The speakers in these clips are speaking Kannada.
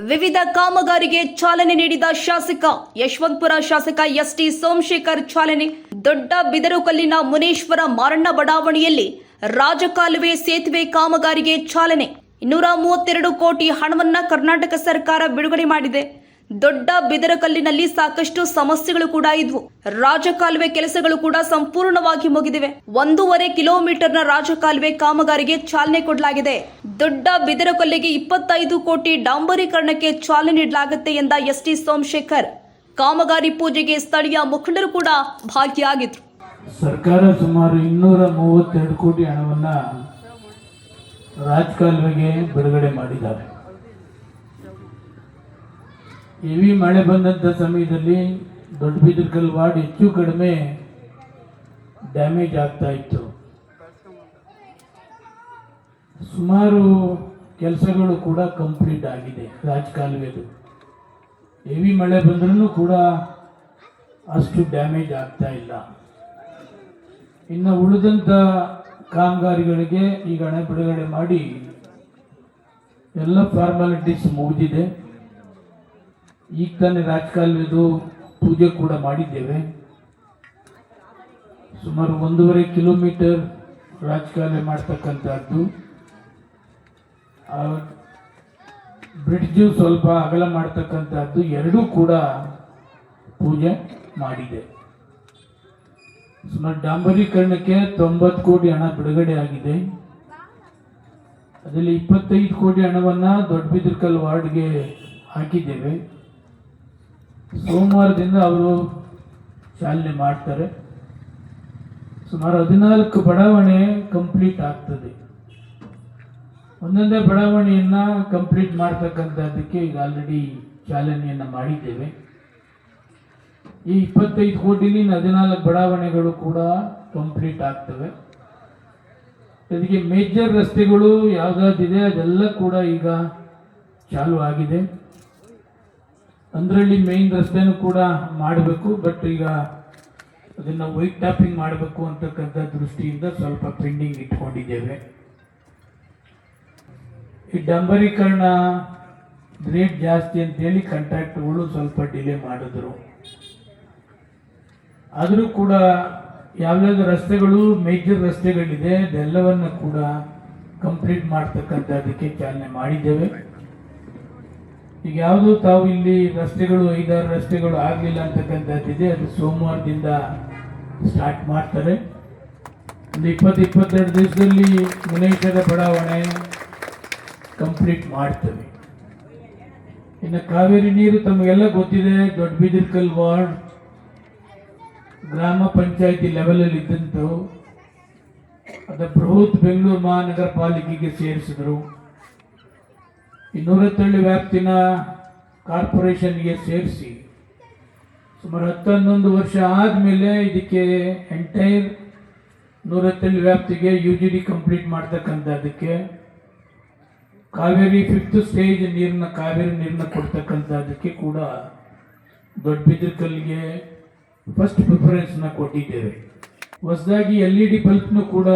ವಿವಿಧ ಕಾಮಗಾರಿಗೆ ಚಾಲನೆ ನೀಡಿದ ಶಾಸಕ ಯಶವಂತಪುರ ಶಾಸಕ ಎಸ್ಟಿ ಸೋಮಶೇಖರ್ ಚಾಲನೆ. ದೊಡ್ಡ ಬಿದರುಕಲ್ಲಿನ ಮುನೇಶ್ವರ ಮಾರಣ್ಣ ಬಡಾವಣೆಯಲ್ಲಿ ರಾಜಕಾಲುವೆ ಸೇತುವೆ ಕಾಮಗಾರಿಗೆ ಚಾಲನೆ. 232 ಕೋಟಿ ಹಣವನ್ನ ಕರ್ನಾಟಕ ಸರ್ಕಾರ ಬಿಡುಗಡೆ ಮಾಡಿದೆ. ದೊಡ್ಡ ಬಿದರಕಲ್ಲಿನಲ್ಲಿ ಸಾಕಷ್ಟು ಸಮಸ್ಯೆಗಳು ಕೂಡ ಇದ್ವು. ರಾಜಕಾಲುವೆ ಕೆಲಸಗಳು ಕೂಡ ಸಂಪೂರ್ಣವಾಗಿ ಮುಗಿದಿವೆ. 1.5 ಕಿಲೋಮೀಟರ್ನ ರಾಜಕಾಲುವೆ ಕಾಮಗಾರಿಗೆ ಚಾಲನೆ ಕೊಡಲಾಗಿದೆ. ದೊಡ್ಡ ಬಿದರಕಲ್ಲಿಗೆ 25 ಕೋಟಿ ಡಾಂಬರೀಕರಣಕ್ಕೆ ಚಾಲನೆ ನೀಡಲಾಗುತ್ತೆ ಎಂದ ಎಸ್ಟಿ ಸೋಮಶೇಖರ್. ಕಾಮಗಾರಿ ಪೂಜೆಗೆ ಸ್ಥಳೀಯ ಮುಖಂಡರು ಕೂಡ ಭಾಗಿಯಾಗಿದ್ರು. ಸರ್ಕಾರ ಸುಮಾರು 232 ಕೋಟಿ ಹಣವನ್ನ ರಾಜಕಾಲುವೆಗೆ ಬಿಡುಗಡೆ ಮಾಡಿದ್ದಾರೆ. ಹೆವಿ ಮಳೆ ಬಂದಂಥ ಸಮಯದಲ್ಲಿ ದೊಡ್ಡಬಿದರಕಲ್ ವಾರ್ಡ್ ಹೆಚ್ಚು ಕಡಿಮೆ ಡ್ಯಾಮೇಜ್ ಆಗ್ತಾ ಇತ್ತು. ಸುಮಾರು ಕೆಲಸಗಳು ಕೂಡ ಕಂಪ್ಲೀಟ್ ಆಗಿದೆ. ರಾಜಕಾಲುವೆದು ಹೆವಿ ಮಳೆ ಬಂದ್ರೂ ಕೂಡ ಅಷ್ಟು ಡ್ಯಾಮೇಜ್ ಆಗ್ತಾ ಇಲ್ಲ. ಇನ್ನು ಉಳಿದಂಥ ಕಾಮಗಾರಿಗಳಿಗೆ ಈಗ ಹಣ ಬಿಡುಗಡೆ ಮಾಡಿ ಎಲ್ಲ ಫಾರ್ಮಾಲಿಟೀಸ್ ಮುಗಿದಿದೆ. ಈಗ ತಾನೇ ರಾಜಕಾಲುವೆದು ಪೂಜೆ ಕೂಡ ಮಾಡಿದ್ದೇವೆ. ಸುಮಾರು 1.5 ಕಿಲೋಮೀಟರ್ ರಾಜಕಾಲುವೆ ಮಾಡ್ತಕ್ಕಂಥದ್ದು. ಬ್ರಿಡ್ಜು ಸ್ವಲ್ಪ ಅಗಲ ಮಾಡ್ತಕ್ಕಂಥದ್ದು ಎರಡೂ ಕೂಡ ಪೂಜೆ ಮಾಡಿದೆ. ಸುಮಾರು ಡಾಂಬರೀಕರಣಕ್ಕೆ 90 ಕೋಟಿ ಹಣ ಬಿಡುಗಡೆ ಆಗಿದೆ. ಅದರಲ್ಲಿ 25 ಕೋಟಿ ಹಣವನ್ನು ದೊಡ್ಡಬಿದರಕಲ್ ವಾರ್ಡ್ಗೆ ಹಾಕಿದ್ದೇವೆ. ಸೋಮವಾರದಿಂದ ಅವರು ಚಾಲನೆ ಮಾಡ್ತಾರೆ. ಸುಮಾರು 14 ಬಡಾವಣೆ ಕಂಪ್ಲೀಟ್ ಆಗ್ತದೆ. ಒಂದೊಂದೇ ಬಡಾವಣೆಯನ್ನು ಕಂಪ್ಲೀಟ್ ಮಾಡ್ತಕ್ಕಂಥದ್ದಕ್ಕೆ ಈಗ ಆಲ್ರೆಡಿ ಚಾಲನೆಯನ್ನು ಮಾಡಿದ್ದೇವೆ. ಈ 25 ಕೋಟಿಲಿ 14 ಬಡಾವಣೆಗಳು ಕೂಡ ಕಂಪ್ಲೀಟ್ ಆಗ್ತವೆ. ಅದಕ್ಕೆ ಮೇಜರ್ ರಸ್ತೆಗಳು ಯಾವುದಾದಿದೆ ಅದೆಲ್ಲ ಕೂಡ ಈಗ ಚಾಲು ಆಗಿದೆ. ಅಂದ್ರಲ್ಲಿ ಮೇನ್ ರಸ್ತೆನೂ ಕೂಡ ಮಾಡಬೇಕು. ಬಟ್ ಈಗ ಅದನ್ನು ವೈಟ್ ಟಾಪಿಂಗ್ ಮಾಡಬೇಕು ಅಂತಕ್ಕಂಥ ದೃಷ್ಟಿಯಿಂದ ಸ್ವಲ್ಪ ಪೆಂಡಿಂಗ್ ಇಟ್ಕೊಂಡಿದ್ದೇವೆ. ಈ ಡಾಂಬರೀಕರಣ ರೇಟ್ ಜಾಸ್ತಿ ಅಂತೇಳಿ ಕಾಂಟ್ರಾಕ್ಟ್ಗಳು ಸ್ವಲ್ಪ ಡಿಲೇ ಮಾಡಿದ್ರು. ಆದರೂ ಕೂಡ ಯಾವ್ಯಾವ ರಸ್ತೆಗಳು ಮೇಜರ್ ರಸ್ತೆಗಳಿದೆ ಅದೆಲ್ಲವನ್ನು ಕೂಡ ಕಂಪ್ಲೀಟ್ ಮಾಡ್ತಕ್ಕಂಥದ್ದಕ್ಕೆ ಚಾಲನೆ ಮಾಡಿದ್ದೇವೆ. ಈಗ ಯಾವುದು ತಾವು ಇಲ್ಲಿ ರಸ್ತೆಗಳು 5-6 ರಸ್ತೆಗಳು ಆಗಲಿಲ್ಲ ಅಂತಕ್ಕಂಥದ್ದಿದೆ, ಅದು ಸೋಮವಾರದಿಂದ ಸ್ಟಾರ್ಟ್ ಮಾಡ್ತಾರೆ. ಒಂದು 20-22 ದಿವಸದಲ್ಲಿ ಮುನೇಶ್ವರ ಬಡಾವಣೆ ಕಂಪ್ಲೀಟ್ ಮಾಡ್ತವೆ. ಇನ್ನು ಕಾವೇರಿ ನೀರು ತಮಗೆಲ್ಲ ಗೊತ್ತಿದೆ. ದೊಡ್ಡಬಿದರಕಲ್ ವಾರ್ಡ್ ಗ್ರಾಮ ಪಂಚಾಯಿತಿ ಲೆವೆಲಲ್ಲಿ ಇದ್ದಂತು ಅದು ಬೃಹತ್ ಬೆಂಗಳೂರು ಮಹಾನಗರ ಪಾಲಿಕೆಗೆ ಸೇರಿಸಿದ್ರು. 230 ವ್ಯಾಪ್ತಿನ ಕಾರ್ಪೊರೇಷನ್ಗೆ ಸೇರಿಸಿ ಸುಮಾರು 10-11 ವರ್ಷ ಆದಮೇಲೆ ಇದಕ್ಕೆ ಎಂಟೈರ್ 130 ವ್ಯಾಪ್ತಿಗೆ UGD ಕಂಪ್ಲೀಟ್ ಮಾಡ್ತಕ್ಕಂಥದ್ದಕ್ಕೆ ಕಾವೇರಿ 5th ಸ್ಟೇಜ್ ಕಾವೇರಿ ನೀರನ್ನ ಕೊಡ್ತಕ್ಕಂಥದ್ದಕ್ಕೆ ಕೂಡ ದೊಡ್ಡಬಿದರಕಲ್ಗೆ ಫಸ್ಟ್ ಪ್ರಿಫರೆನ್ಸ್ನ ಕೊಟ್ಟಿದ್ದೇವೆ. ಹೊಸದಾಗಿ LED ಬಲ್ಬ್ನು ಕೂಡ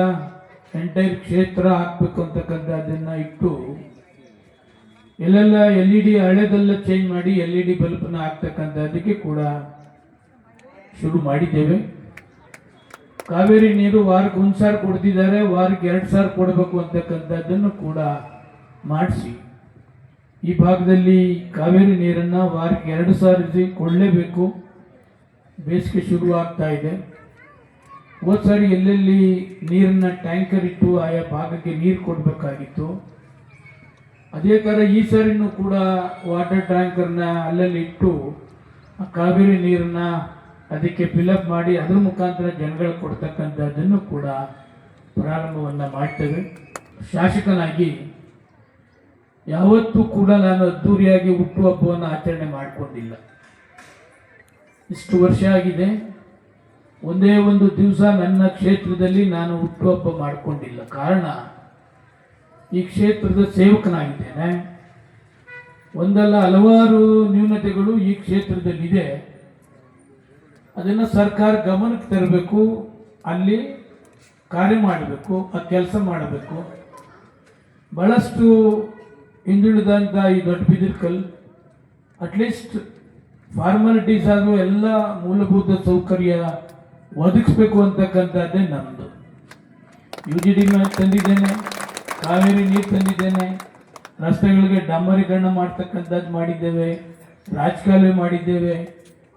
ಎಂಟೈರ್ ಕ್ಷೇತ್ರ ಹಾಕಬೇಕು ಅಂತಕ್ಕಂಥದ್ದನ್ನು ಇಟ್ಟು ಎಲ್ಲೆಲ್ಲ LED ಹಳೆದೆಲ್ಲ ಚೇಂಜ್ ಮಾಡಿ LED ಬಲ್ಬ್ನ ಹಾಕ್ತಕ್ಕಂಥದ್ದಕ್ಕೆ ಕೂಡ ಶುರು ಮಾಡಿದ್ದೇವೆ. ಕಾವೇರಿ ನೀರು ವಾರಕ್ಕೆ 1 ಸಾರಿ ಕೊಡ್ತಿದ್ದಾರೆ, ವಾರಕ್ಕೆ 2 ಸಾರಿ ಕೊಡಬೇಕು ಅಂತಕ್ಕಂಥದ್ದನ್ನು ಕೂಡ ಮಾಡಿಸಿ ಈ ಭಾಗದಲ್ಲಿ ಕಾವೇರಿ ನೀರನ್ನು ವಾರಕ್ಕೆ 2 ಸಾರಿ ಕೊಡಲೇಬೇಕು. ಬೇಸಿಗೆ ಶುರು ಆಗ್ತಾ ಇದೆ. ಹೋದ ಸಾರಿ ಎಲ್ಲೆಲ್ಲಿ ನೀರನ್ನು ಟ್ಯಾಂಕರ್ ಇಟ್ಟು ಆಯಾ ಭಾಗಕ್ಕೆ ನೀರು ಕೊಡಬೇಕಾಗಿತ್ತು, ಅದೇ ಥರ ಈ ಸಾರಿನೂ ಕೂಡ ವಾಟರ್ ಟ್ಯಾಂಕರ್ನ ಅಲ್ಲಲ್ಲಿ ಇಟ್ಟು ಕಾವೇರಿ ನೀರನ್ನು ಅದಕ್ಕೆ ಫಿಲಪ್ ಮಾಡಿ ಅದ್ರ ಮುಖಾಂತರ ಜನಗಳಿಗೆ ಕೊಡ್ತಕ್ಕಂಥದ್ದನ್ನು ಕೂಡ ಪ್ರಾರಂಭವನ್ನು ಮಾಡ್ತೇವೆ. ಶಾಸಕನಾಗಿ ಯಾವತ್ತೂ ಕೂಡ ನಾನು ಅದ್ದೂರಿಯಾಗಿ ಹುಟ್ಟುಹಬ್ಬವನ್ನು ಆಚರಣೆ ಮಾಡಿಕೊಂಡಿಲ್ಲ. ಇಷ್ಟು ವರ್ಷ ಆಗಿದೆ, ಒಂದೇ ಒಂದು ದಿವಸ ನನ್ನ ಕ್ಷೇತ್ರದಲ್ಲಿ ನಾನು ಹುಟ್ಟುಹಬ್ಬ ಮಾಡಿಕೊಂಡಿಲ್ಲ. ಕಾರಣ, ಈ ಕ್ಷೇತ್ರದ ಸೇವಕನಾಗಿದ್ದೇನೆ. ಒಂದಲ್ಲ ಹಲವಾರು ನ್ಯೂನತೆಗಳು ಈ ಕ್ಷೇತ್ರದಲ್ಲಿದೆ. ಅದನ್ನು ಸರ್ಕಾರ ಗಮನಕ್ಕೆ ತರಬೇಕು, ಅಲ್ಲಿ ಕಾರ್ಯ ಮಾಡಬೇಕು, ಆ ಕೆಲಸ ಮಾಡಬೇಕು. ಬಹಳಷ್ಟು ಹಿಂದುಳಿದಂಥ ಈ ದೊಡ್ಡಬಿದರಕಲ್ ಅಟ್ಲೀಸ್ಟ್ ಫಾರ್ಮಾಲಿಟೀಸ್ ಆಗುವ ಎಲ್ಲ ಮೂಲಭೂತ ಸೌಕರ್ಯ ಒದಗಿಸ್ಬೇಕು ಅಂತಕ್ಕಂಥದ್ದೇ ನಮ್ಮದು. UGD ತಂದಿದ್ದೇನೆ, ಕಾವೇರಿ ನೀರು ತಂದಿದ್ದೇನೆ, ರಸ್ತೆಗಳಿಗೆ ಡಾಂಬರೀಕರಣ ಮಾಡ್ತಕ್ಕಂಥದ್ದು ಮಾಡಿದ್ದೇವೆ, ರಾಜಕಾಲುವೆ ಮಾಡಿದ್ದೇವೆ,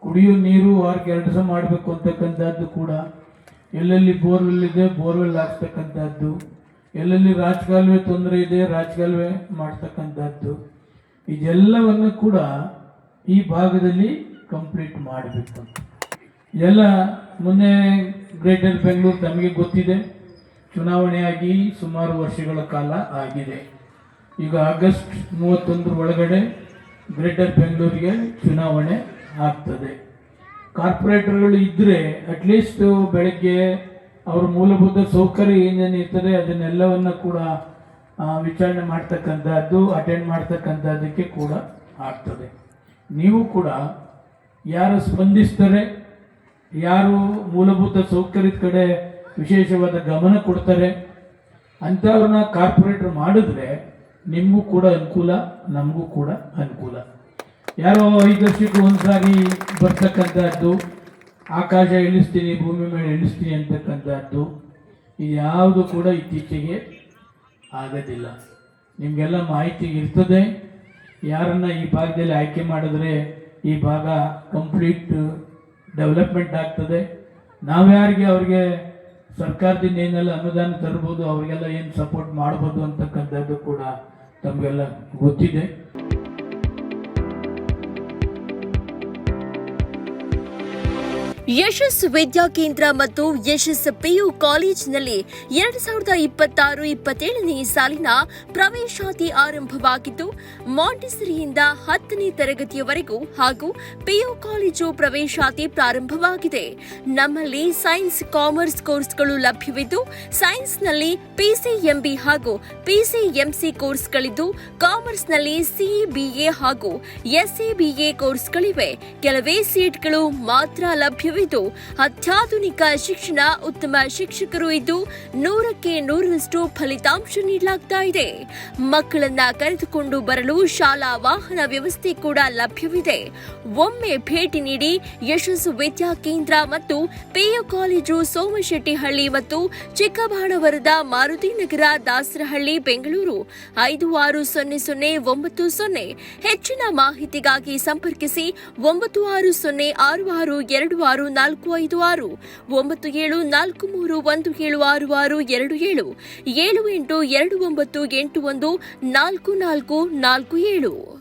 ಕುಡಿಯೋ ನೀರು ವಾರಕ್ಕೆ 2 ಸಲ ಮಾಡಬೇಕು ಅಂತಕ್ಕಂಥದ್ದು ಕೂಡ, ಎಲ್ಲೆಲ್ಲಿ ಬೋರ್ವೆಲ್ ಇದೆ ಬೋರ್ವೆಲ್ ಹಾಕ್ತಕ್ಕಂಥದ್ದು, ಎಲ್ಲೆಲ್ಲಿ ರಾಜಕಾಲುವೆ ತೊಂದರೆ ಇದೆ ರಾಜಕಾಲುವೆ ಮಾಡ್ತಕ್ಕಂಥದ್ದು, ಇದೆಲ್ಲವನ್ನು ಕೂಡ ಈ ಭಾಗದಲ್ಲಿ ಕಂಪ್ಲೀಟ್ ಮಾಡಬೇಕು. ಎಲ್ಲ ಮೊನ್ನೆ ಗ್ರೇಟರ್ ಬೆಂಗಳೂರು ತಮಗೆ ಗೊತ್ತಿದೆ, ಚುನಾವಣೆಯಾಗಿ ಸುಮಾರು ವರ್ಷಗಳ ಕಾಲ ಆಗಿದೆ. ಈಗ ಆಗಸ್ಟ್ 31 ಒಳಗಡೆ ಗ್ರೇಟರ್ ಬೆಂಗಳೂರಿಗೆ ಚುನಾವಣೆ ಆಗ್ತದೆ. ಕಾರ್ಪೊರೇಟರ್ಗಳು ಇದ್ದರೆ ಅಟ್ಲೀಸ್ಟ್ ಬೆಳಗ್ಗೆ ಅವ್ರ ಮೂಲಭೂತ ಸೌಕರ್ಯ ಏನೇನು ಇರ್ತದೆ ಅದನ್ನೆಲ್ಲವನ್ನು ಕೂಡ ವಿಚಾರಣೆ ಮಾಡ್ತಕ್ಕಂಥದ್ದು, ಅಟೆಂಡ್ ಮಾಡ್ತಕ್ಕಂಥದ್ದಕ್ಕೆ ಕೂಡ ಆಗ್ತದೆ. ನೀವು ಕೂಡ ಯಾರು ಸ್ಪಂದಿಸ್ತಾರೆ, ಯಾರು ಮೂಲಭೂತ ಸೌಕರ್ಯದ ಕಡೆ ವಿಶೇಷವಾದ ಗಮನ ಕೊಡ್ತಾರೆ ಅಂಥವ್ರನ್ನ ಕಾರ್ಪೊರೇಟರ್ ಮಾಡಿದ್ರೆ ನಿಮಗೂ ಕೂಡ ಅನುಕೂಲ, ನಮಗೂ ಕೂಡ ಅನುಕೂಲ. ಯಾರೋ 5 ವರ್ಷಕ್ಕೆ ಒಂದ್ಸಾರಿ ಬರ್ತಕ್ಕಂಥದ್ದು, ಆಕಾಶ ಇಳಿಸ್ತೀನಿ ಭೂಮಿ ಮೇಲೆ ಇಳಿಸ್ತೀನಿ ಅಂತಕ್ಕಂಥದ್ದು ಇದು ಯಾವುದು ಕೂಡ ಇತ್ತೀಚೆಗೆ ಆಗೋದಿಲ್ಲ. ನಿಮಗೆಲ್ಲ ಮಾಹಿತಿ ಇರ್ತದೆ. ಯಾರನ್ನ ಈ ಭಾಗದಲ್ಲಿ ಆಯ್ಕೆ ಮಾಡಿದ್ರೆ ಈ ಭಾಗ ಕಂಪ್ಲೀಟ್ ಡೆವಲಪ್ಮೆಂಟ್ ಆಗ್ತದೆ. ನಾವ್ಯಾರಿಗೆ ಅವ್ರಿಗೆ ಸರ್ಕಾರದಿಂದ ಏನೆಲ್ಲ ಅನುದಾನ ತರ್ಬೋದು, ಅವ್ರಿಗೆಲ್ಲ ಏನು ಸಪೋರ್ಟ್ ಮಾಡ್ಬೋದು ಅಂತಕ್ಕಂಥದ್ದು ಕೂಡ ತಮಗೆಲ್ಲ ಗೊತ್ತಿದೆ. ಯಶಸ್ ವಿದ್ಯಾಕೇಂದ್ರ ಮತ್ತು ಯಶಸ್ PU ಕಾಲೇಜಿನಲ್ಲಿ 2026-27ನೇ ಸಾಲಿನ ಪ್ರವೇಶಾತಿ ಆರಂಭವಾಗಿದ್ದು, ಮಾಂಟೆಸರಿಯಿಂದ 10ನೇ ತರಗತಿಯವರೆಗೂ ಹಾಗೂ PU ಕಾಲೇಜು ಪ್ರವೇಶಾತಿ ಪ್ರಾರಂಭವಾಗಿದೆ. ನಮ್ಮಲ್ಲಿ ಸೈನ್ಸ್, ಕಾಮರ್ಸ್ ಕೋರ್ಸ್ಗಳು ಲಭ್ಯವಿದ್ದು, ಸೈನ್ಸ್ನಲ್ಲಿ PCMB ಹಾಗೂ PCMC ಕೋರ್ಸ್ಗಳಿದ್ದು, ಕಾಮರ್ಸ್ನಲ್ಲಿ CA, BA ಹಾಗೂ SABA ಕೋರ್ಸ್ಗಳಿವೆ. ಕೆಲವೇ ಸೀಟ್ಗಳು ಮಾತ್ರ ಲಭ್ಯವಿದ್ದು, ಅತ್ಯಾಧುನಿಕ ಶಿಕ್ಷಣ, ಉತ್ತಮ ಶಿಕ್ಷಕರು ಇದ್ದು 100ಕ್ಕೆ 100ರಷ್ಟು ಫಲಿತಾಂಶ ನೀಡಲಾಗ್ತಾ ಇದೆ. ಮಕ್ಕಳನ್ನ ಕರೆದುಕೊಂಡು ಬರಲು ಶಾಲಾ ವಾಹನ ವ್ಯವಸ್ಥೆ ಕೂಡ ಲಭ್ಯವಿದೆ. ಒಮ್ಮೆ ಭೇಟಿ ನೀಡಿ. ಯಶಸ್ಸು ವಿದ್ಯಾಕೇಂದ್ರ ಮತ್ತು PU ಕಾಲೇಜು, ಸೋಮಶೆಟ್ಟಿಹಳ್ಳಿ ಮತ್ತು ಚಿಕ್ಕಬಾಣವರದ, ಮಾರುತಿನಗರ, ದಾಸರಹಳ್ಳಿ, ಬೆಂಗಳೂರು 560090. ಹೆಚ್ಚಿನ ಮಾಹಿತಿಗಾಗಿ ಸಂಪರ್ಕಿಸಿ 9606626456, 9743176627, 7829814447.